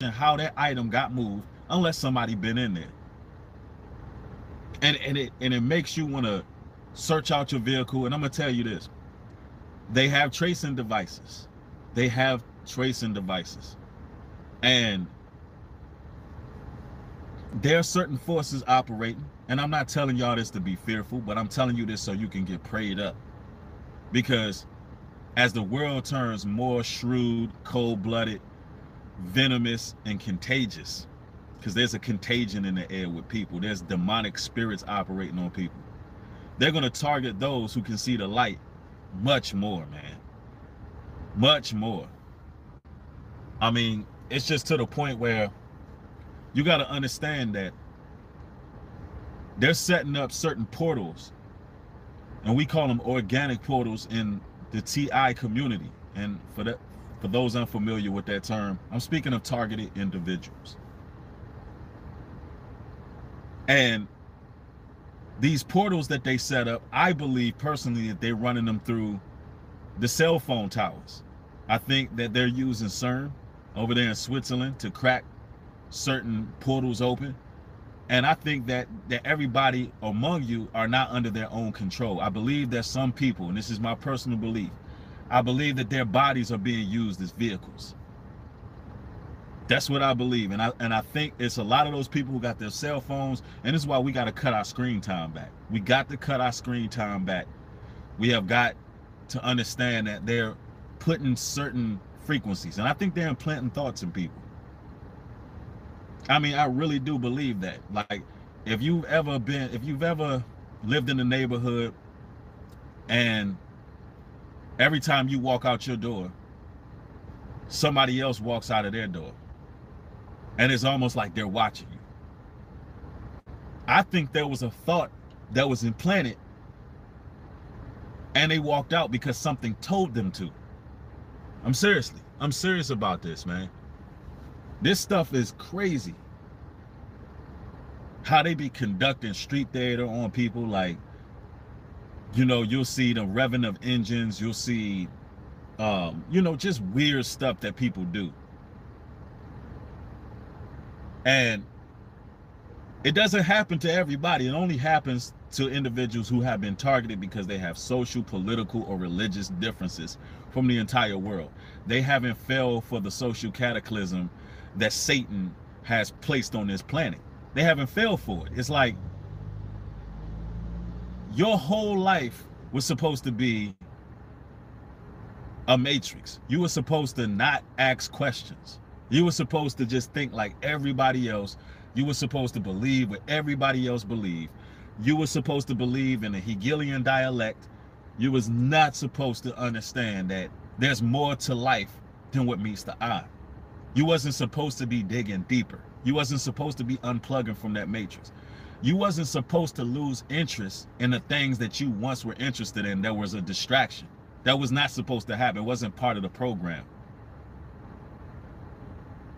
question how that item got moved unless somebody been in there. And it makes you want to search out your vehicle. And I'm gonna tell you this: they have tracing devices. They have tracing devices, and there are certain forces operating. And I'm not telling y'all this to be fearful, but I'm telling you this so you can get prayed up. Because as the world turns more shrewd, cold-blooded, venomous, and contagious, because there's a contagion in the air with people, there's demonic spirits operating on people, they're going to target those who can see the light much more, man. Much more. I mean, it's just to the point where you got to understand that they're setting up certain portals, and we call them organic portals in the TI community. And for those unfamiliar with that term, I'm speaking of targeted individuals. And these portals that they set up, I believe personally that they're running them through the cell phone towers. I think that they're using CERN over there in Switzerland to crack certain portals open. And I think that everybody among you are not under their own control. I believe that some people, and this is my personal belief, I believe that their bodies are being used as vehicles. That's what I believe. And I think it's a lot of those people who got their cell phones, and this is why we got to cut our screen time back. We got to cut our screen time back. We have got to understand that they're putting certain frequencies, and I think they're implanting thoughts in people. I mean, I really do believe that. Like, if you've ever lived in the neighborhood and every time you walk out your door, somebody else walks out of their door, and it's almost like they're watching you. I think there was a thought that was implanted, and they walked out because something told them to. I'm serious about this, man. This stuff is crazy. How they be conducting street theater on people. Like, you know, you'll see the revving of engines. You'll see, you know, just weird stuff that people do. And it doesn't happen to everybody. It only happens to individuals who have been targeted because they have social, political, or religious differences from the entire world. They haven't fell for the social cataclysm that Satan has placed on this planet. They haven't fell for it. It's like your whole life was supposed to be a matrix. You were supposed to not ask questions. You were supposed to just think like everybody else. You were supposed to believe what everybody else believed. You were supposed to believe in the Hegelian dialect. You was not supposed to understand that there's more to life than what meets the eye. You wasn't supposed to be digging deeper. You wasn't supposed to be unplugging from that matrix. You wasn't supposed to lose interest in the things that you once were interested in. That was a distraction. That was not supposed to happen. It wasn't part of the program.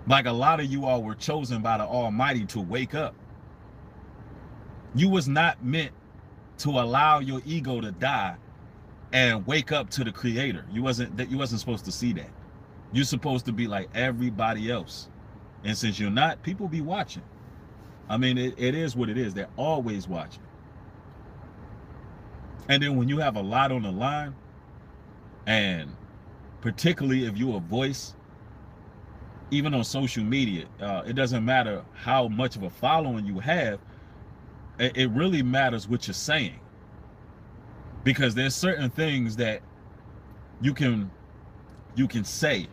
Like, a lot of you all were chosen by the Almighty to wake up. You was not meant to allow your ego to die and wake up to the Creator. You wasn't supposed to see that. You're supposed to be like everybody else. And since you're not, people be watching. I mean, it is what it is. They're always watching. And then when you have a lot on the line, and particularly if you're a voice, even on social media, it doesn't matter how much of a following you have. It really matters what you're saying. Because there's certain things that you can say.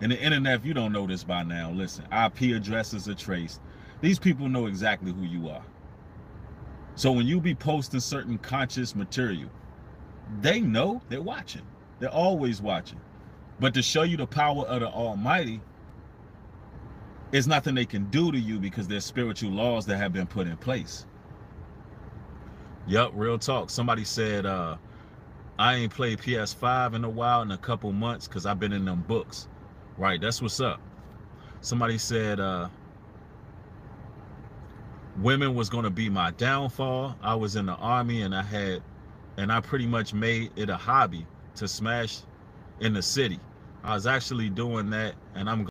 And the internet, if you don't know this by now, listen, IP addresses are traced. These people know exactly who you are. So when you be posting certain conscious material, they know they're watching. They're always watching. But to show you the power of the Almighty, it's nothing they can do to you because there's spiritual laws that have been put in place. Yup, real talk. Somebody said, I ain't played PS5 in a while, in a couple months, because I've been in them books. Right, that's what's up. Somebody said women was going to be my downfall. I was in the army, and I pretty much made it a hobby to smash in the city. I was actually doing that, and I'm